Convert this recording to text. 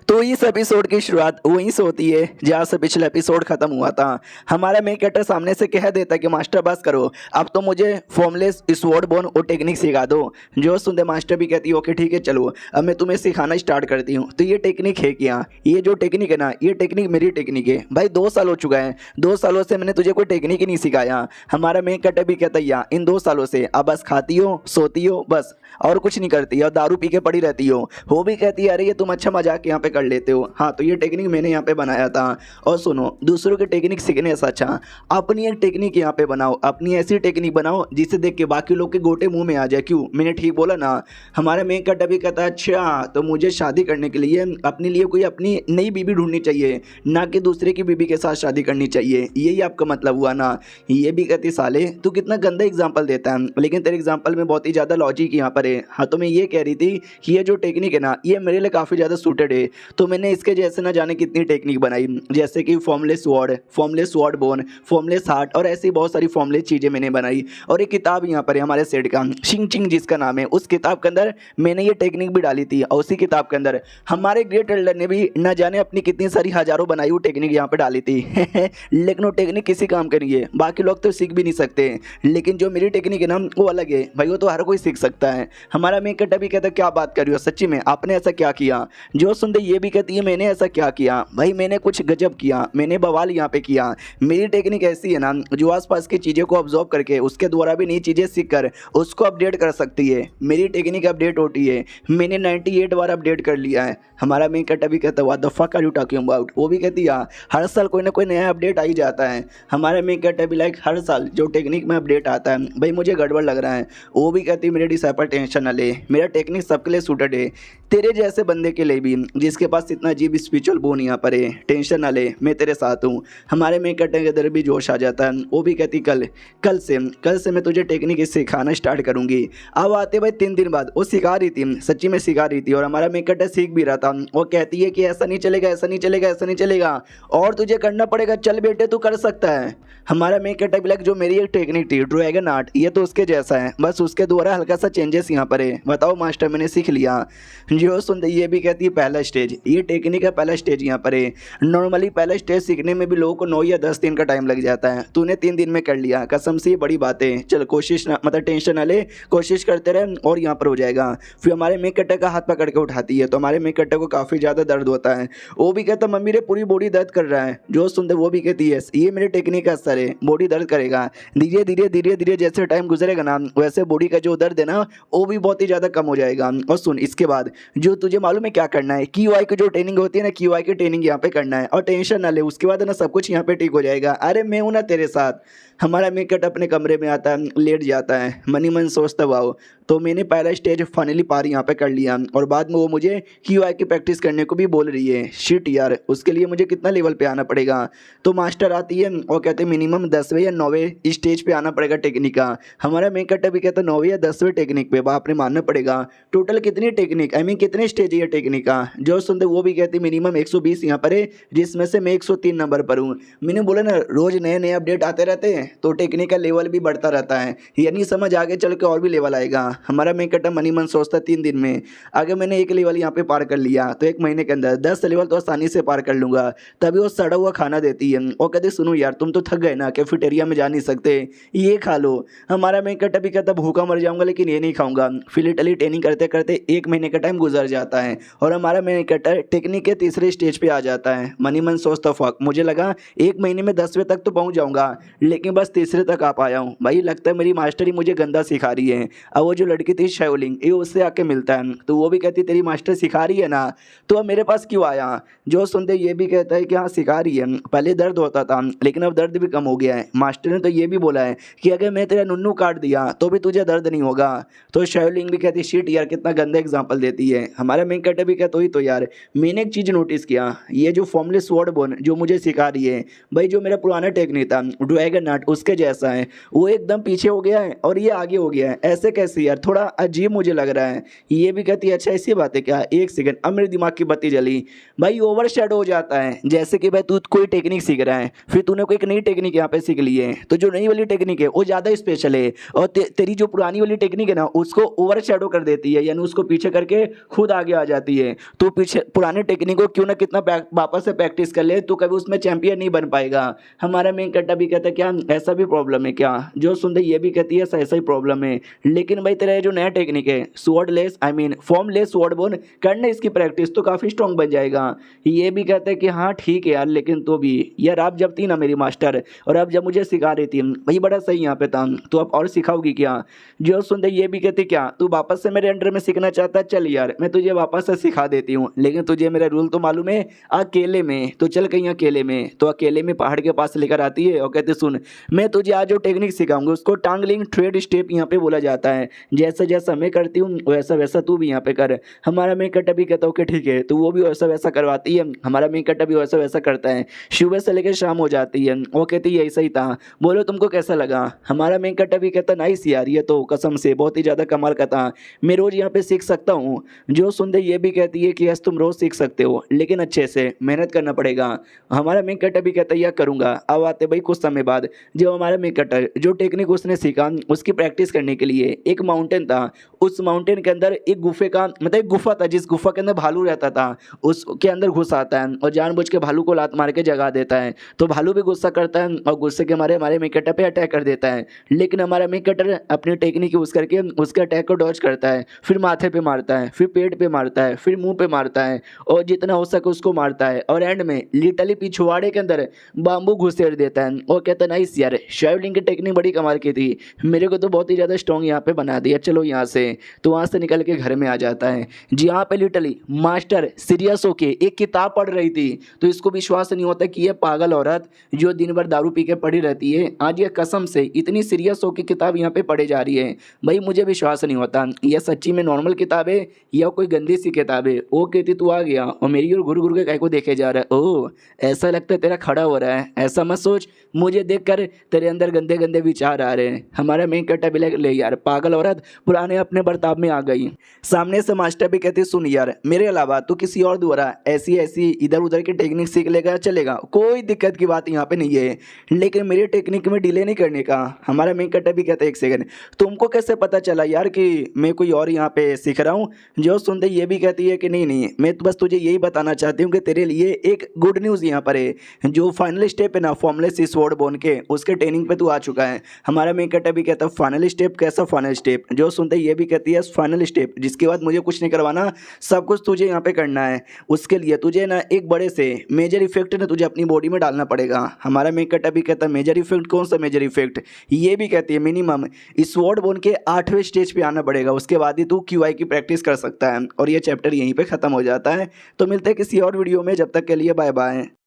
तो इस एपिसोड की शुरुआत वहीं से होती है जहाँ से पिछला एपिसोड खत्म हुआ था। हमारा मेन कैरेक्टर सामने से कह देता है कि मास्टर बस करो, अब तो मुझे फॉर्मलेस स्वॉर्ड बोन और टेक्निक सिखा दो। जो सुनते मास्टर भी कहती है ओके ठीक है चलो अब मैं तुम्हें सिखाना स्टार्ट करती हूँ। तो ये टेक्निक है क्या, ये जो टेक्निक है ना, ये टेक्निक मेरी टेक्निक है भाई। 2 साल हो चुका है, 2 सालों से मैंने तुझे कोई टेक्निक ही नहीं सिखाया। हमारा मेन कैरेक्टर भी कहता है या इन 2 सालों से अब बस खाती हो सोती हो बस, और कुछ नहीं करती और दारू पी के पड़ी रहती हो। वो भी कहती है अरे ये तुम अच्छा मजाक यहाँ पे कर लेते हो। हाँ तो ये टेक्निक मैंने यहाँ पे बनाया था। और सुनो, दूसरों की टेक्निक सीखने से अच्छा अपनी एक टेक्निक यहाँ पे बनाओ, अपनी ऐसी टेक्निक बनाओ जिसे देख के बाकी लोग के गोटे मुंह में आ जाए। क्यों, मैंने ठीक बोला ना। हमारा मेन कट अभी कहता है अच्छा तो मुझे शादी करने के लिए अपने लिए कोई अपनी नई बीबी ढूंढनी चाहिए, ना कि दूसरे की बीबी के साथ शादी करनी चाहिए। यही आपका मतलब हुआ ना। ये भी कहती साले तू कितना गंदा एग्जाम्पल देता है, लेकिन तेरे एग्जाम्पल में बहुत ही ज़्यादा लॉजिक यहाँ पर है। हाँ तो मैं ये कह रही थी कि ये जो टेक्निक है ना ये मेरे लिए काफ़ी ज़्यादा सूटेड है। तो मैंने इसके जैसे ना जाने कितनी टेक्निक बनाई, जैसे कि formless sword bone, formless heart और ऐसी बहुत सारी फॉर्मलेस चीज़ें मैंने बनाई। और एक किताब यहाँ पर है हमारे सेट का शिंग चिंग जिसका नाम है, उस किताब के अंदर मैंने ये टेक्निक भी डाली थी। और उसी किताब के अंदर हमारे ग्रेट एल्डर ने भी न जाने अपनी कितनी सारी हजारों बनाई हुई टेक्निक यहाँ पर डाली थी लेकिन वो टेक्निक किसी काम का नहीं है, बाकी लोग तो सीख भी नहीं सकते। लेकिन जो मेरी टेक्निक है ना वो अलग है भाई, वो तो हर कोई सीख सकता है। हमारा मेन कट्टा भी कहता क्या बात कर रही हो, सच्ची में आपने ऐसा क्या किया। जो सुनते ये भी कहती है मैंने ऐसा क्या किया भाई, मैंने कुछ गजब किया, मैंने बवाल यहाँ पे किया। मेरी टेक्निक ऐसी है ना जो आसपास की चीज़ों को ऑब्जर्व करके उसके द्वारा भी नई चीज़ें सीख कर उसको अपडेट कर सकती है। मेरी टेक्निक अपडेट होती है, मैंने 98 बार अपडेट कर लिया है। हमारा मेन कट्टा भी कहता what the fuck are you talking about. वो भी कहती है हर साल कोई ना कोई नया अपडेट आ ही जाता है। हमारा मेन कट्टा भी लाइक हर साल जो टेक्निक में अपडेट आता है भाई मुझे गड़बड़ लग रहा है। वो भी कहती मेरे डिसाइपल टेंशन न ले, मेरा टेक्निक सबके लिए सूटेड है, तेरे जैसे बंदे के लिए भी जिसके पास इतना अजीब स्पिरिचुअल बोन यहाँ पर है। टेंशन ना ले, मैं तेरे साथ हूँ। हमारे में कटने के अंदर भी जोश आ जाता है। वो भी कहती कल से मैं तुझे टेक्निक सिखाना स्टार्ट करूँगी। अब आते भाई 3 दिन बाद वो सिखा रही थी, सच्ची में सिखा रही थी। और हमारा मेक कटर सीख भी रहा था। वो कहती है कि ऐसा नहीं चलेगा, ऐसा नहीं चलेगा, ऐसा नहीं चलेगा और तुझे करना पड़ेगा, चल बेटे तू कर सकता है। हमारा मेक कटर ब्लैक जो मेरी एक टेक्निक थी ड्रैगन आर्ट, ये तो उसके जैसा है, बस उसके द्वारा हल्का सा चेंजेस यहाँ पर है। बताओ मास्टर मैंने सीख लिया। जो सुनते ये भी कहती है पहला स्टेज, ये टेक्निक का पहला स्टेज यहाँ पर है। नॉर्मली पहला स्टेज सीखने में भी लोगों को 9 या 10 दिन का टाइम लग जाता है, तूने 3 दिन में कर लिया, कसम से ये बड़ी बात है। चल कोशिश ना, मतलब टेंशन ना ले, कोशिश करते रहे और यहाँ पर हो जाएगा। फिर हमारे मेक कट्टे का हाथ पकड़ के उठाती है तो हमारे मेक कट्टे को काफ़ी ज़्यादा दर्द होता है। वो भी कहता मम्मी रे पूरी बॉडी दर्द कर रहा है। जो सुनते वो भी कहती है ये मेरे टेक्निक का असर है, बॉडी दर्द करेगा। धीरे धीरे धीरे धीरे जैसे टाइम गुजरेगा ना वैसे बॉडी का जो दर्द है ना वो भी बहुत ही ज़्यादा कम हो जाएगा। और सुन इसके बाद जो तुझे मालूम है क्या करना है, QI की जो ट्रेनिंग होती है ना, QI की ट्रेनिंग यहाँ पे करना है। और टेंशन ना ले, उसके बाद ना सब कुछ यहाँ पे ठीक हो जाएगा। अरे मैं हूँ ना तेरे साथ। हमारा मेकट अपने कमरे में आता है, लेट जाता है, मनी मन सोचता वाओ तो मैंने पहला स्टेज फाइनली पार यहाँ पे कर लिया। और बाद में वो मुझे QI की प्रैक्टिस करने को भी बोल रही है। शिट यार, उसके लिए मुझे कितना लेवल पे आना पड़ेगा। तो मास्टर आती है और कहते हैं मिनिमम 10वें या 9वें स्टेज पे आना पड़ेगा टेक्निक का। हमारा मेकट भी कहता है 9वें या 10वें टेक्निक पे बाप ने मानना पड़ेगा। टोटल कितनी टेक्निक, आई मीन कितने स्टेज है ये टेक्निक का। जो सुनते वो भी कहते मिनिमम 120 यहाँ पर है, जिसमें से मैं 103 नंबर पर हूँ। मैंने बोला ना रोज नए नए अपडेट आते रहते हैं तो टेक्निक का लेवल भी बढ़ता रहता है, यानी समझ आगे चल के और भी लेवल आएगा। हमारा मेन कट्टा मनी मन सोचता 3 दिन में अगर मैंने एक लेवल यहाँ पे पार कर लिया तो 1 महीने के अंदर 10 लेवल तो आसानी से पार कर लूंगा। तभी वो सड़ा हुआ खाना देती है और कहते सुनो यार तुम तो थक गए ना, कैफेटेरिया में जा नहीं सकते, ये खा लो। हमारा मेन कट्टा भी कहता भूखा मर जाऊंगा लेकिन ये नहीं खाऊंगा। फिर लिटरली ट्रेनिंग करते करते 1 महीने का टाइम गुजर जाता है और हमारा मेन कट्टा टेक्निक के तीसरे स्टेज पे आ जाता है। मनी मन सोचता फक, मुझे लगा 1 महीने में 10वें तक तो पहुंच जाऊंगा लेकिन बस तीसरे तक आ पाया हूँ। भाई लगता है मेरी मास्टर ही मुझे गंदा सिखा रही है। अब वो जो लड़की थी शाओलिंग, ये उससे आके मिलता है तो वो भी कहती तेरी मास्टर सिखा रही है ना तो अब मेरे पास क्यों आया। जो सुनते ये भी कहता है कि हाँ सिखा रही है, पहले दर्द होता था लेकिन अब दर्द भी कम हो गया है। मास्टर ने तो ये भी बोला है कि अगर मैं तेरा नुन्नू काट दिया तो भी तुझे दर्द नहीं होगा। तो शाओलिंग भी कहती शिट यार कितना गंदा एग्जाम्पल देती है। हमारा मेन कट्टा भी कहता ही तो यार मैंने एक चीज़ नोटिस किया, ये जो फॉर्मलेस स्वॉर्ड बोन जो मुझे सिखा रही है भाई, जो मेरा पुराना टेक्निक था ड्रैगन आर्ट उसके जैसा है, वो एकदम पीछे हो गया है और ये आगे हो गया है। ऐसे कैसे यार, थोड़ा अजीब मुझे लग रहा है। ये भी कहती है अच्छा ऐसी बात है क्या, 1 सेकंड। अब मेरे दिमाग की बत्ती जली भाई, ओवर शेडो हो जाता है। जैसे कि भाई तू कोई टेक्निक सीख रहा है, फिर तूने कोई एक नई टेक्निक यहाँ पे सीख ली है तो जो नई वाली टेक्निक है वो ज़्यादा स्पेशल है और तेरी जो पुरानी वाली टेक्निक है ना उसको ओवर शेडो कर देती है, यानी उसको पीछे करके खुद आगे आ जाती है। तो पीछे पुराने टेक्निक को क्यों ना कितना वापस से प्रैक्टिस कर ले, तो कभी उसमें चैंपियन नहीं बन पाएगा। हमारा मेन कट्टा भी कहता है क्या ऐसा भी प्रॉब्लम है क्या, जो सुनते ये भी कहती है ऐसा ही प्रॉब्लम है। लेकिन भाई तेरा ये जो नया टेक्निक है swordless I mean formless sword बोन करने इसकी प्रैक्टिस तो काफ़ी स्ट्रॉन्ग बन जाएगा। ये भी कहते हैं कि हाँ ठीक है यार, लेकिन तो भी यार आप जब थी ना मेरी मास्टर और आप जब मुझे सिखा रही थी भाई बड़ा सही यहाँ पे था, तो अब और सिखाओगी क्या। जो सुनते ये भी कहते क्या तू वापस से मेरे अंडर में सीखना चाहता है, चल यार मैं तुझे वापस से सिखा देती हूँ, लेकिन तुझे मेरा रूल तो मालूम है अकेले में, तो चल कहीं अकेले में। तो अकेले में पहाड़ के पास लेकर आती है और कहते सुन मैं तुझे आज जो टेक्निक सिखाऊंगा उसको टांगलिंग थ्रेड स्टेप यहाँ पे बोला जाता है। जैसा जैसा मैं करती हूँ वैसा वैसा तू भी यहाँ पे कर। हमारा मेन कट्टा भी कहता ओके ठीक है, तो वो भी वैसा वैसा करवाती है। हमारा मेन कट्टा भी वैसा वैसा करता है। सुबह से लेकर शाम हो जाती है, वो कहती है ऐसा ही था, बोलो तुमको कैसा लगा। हमारा मेन कट्टा भी कहता नाइस यार, ये तो कसम से बहुत ही ज़्यादा कमाल का था, मैं रोज़ यहाँ पे सीख सकता हूँ। जो सुनते ये भी कहती है कि यस तुम रोज़ सीख सकते हो, लेकिन अच्छे से मेहनत करना पड़ेगा। हमारा मेन कट्टा भी कहता है यह करूँगा। अब आते भाई कुछ समय बाद जो हमारा मेन कट्टा जो टेक्निक उसने सीखा उसकी प्रैक्टिस करने के लिए एक माउंटेन था। उस माउंटेन के अंदर एक गुफे का मतलब एक गुफा था, जिस गुफा के अंदर भालू रहता था उसके अंदर घुस आता है और जानबूझ के भालू को लात मार के जगा देता है। तो भालू भी गुस्सा करता है और गुस्से के मारे हमारे मेन कट्टा पे अटैक कर देता है। लेकिन हमारा मेन कट्टर अपनी टेक्निक यूज़ करके उसके अटैक को डॉज करता है, फिर माथे पे मारता है, फिर पेट पे मारता है, फिर मुंह पे मारता है और जितना हो सके उसको मारता है। और एंड में लिटरली पिछवाड़े के अंदर बाम्बू घुसेड़ देता है और कहता है नाइस यार शाइवलिंग की टेक्निक बड़ी कमाल की थी, मेरे को तो बहुत ही ज़्यादा स्ट्रॉन्ग यहाँ पे बना दिया, चलो यहाँ से। तो वहाँ से निकल के घर में आ जाता है। जी यहाँ पे लिटरली मास्टर सीरियस होके एक किताब पढ़ रही थी, तो इसको विश्वास नहीं होता कि ये पागल औरत जो दिन भर दारू पी के पड़ी रहती है आज ये कसम से इतनी सीरियस होके किताब यहाँ पे पढ़े जा रही है। भाई मुझे विश्वास नहीं होता यह सच्ची में नॉर्मल किताब है या कोई गंदी सी किताब है। वो कहती तू आ गया और मेरी ओर घुर घुर के काहे को देखे जा रहा है, ओह ऐसा लगता है तेरा खड़ा हो रहा है, ऐसा मत सोच, मुझे देखकर तेरे अंदर गंदे गंदे विचार आ रहे हैं। हमारा मेन कट्टा भी ले यार पागल औरत पुराने अपने बर्ताव में आ गई। सामने से मास्टर भी कहती सुन यार मेरे अलावा तू किसी और द्वारा ऐसी ऐसी इधर उधर की टेक्निक सीख लेगा चलेगा, कोई दिक्कत की बात यहाँ पे नहीं है, लेकिन मेरी टेक्निक में डिले नहीं करने का। हमारा मेन कट्टा भी कहता है एक सेकंड तुमको कैसे पता चला यार कि मैं कोई और यहाँ पे सीख रहा हूँ। जो सुनते ये भी कहती है कि नहीं नहीं मैं तो बस तुझे यही बताना चाहती हूँ कि तेरे लिए एक गुड न्यूज़ यहाँ पर है, जो फाइनल स्टेप है ना फॉर्मलेस स्वॉर्ड बोन के उसके ट्रेनिंग पे तू आ चुका है। हमारा मेन कट्टा भी कहता है फाइनल स्टेप कैसा फाइनल स्टेप। जो सुनते ये भी कहती है फाइनल स्टेप जिसके बाद मुझे कुछ नहीं करवाना, सब कुछ तुझे यहाँ पे करना है। उसके लिए तुझे ना एक बड़े से मेजर इफेक्ट ना तुझे अपनी बॉडी में डालना पड़ेगा। हमारा मेन कट्टा भी कहता है मेजर इफेक्ट कौन सा मेजर इफेक्ट, ये भी कहती है मिनिमम स्वॉर्ड बोन के 8वें स्टेज पे आना पड़ेगा, उसके बाद ही तू QI की प्रैक्टिस कर सकता है। और ये चैप्टर यहीं पे ख़त्म हो जाता है। तो मिलते हैं किसी और वीडियो में, जब तक के लिए बाय बाय।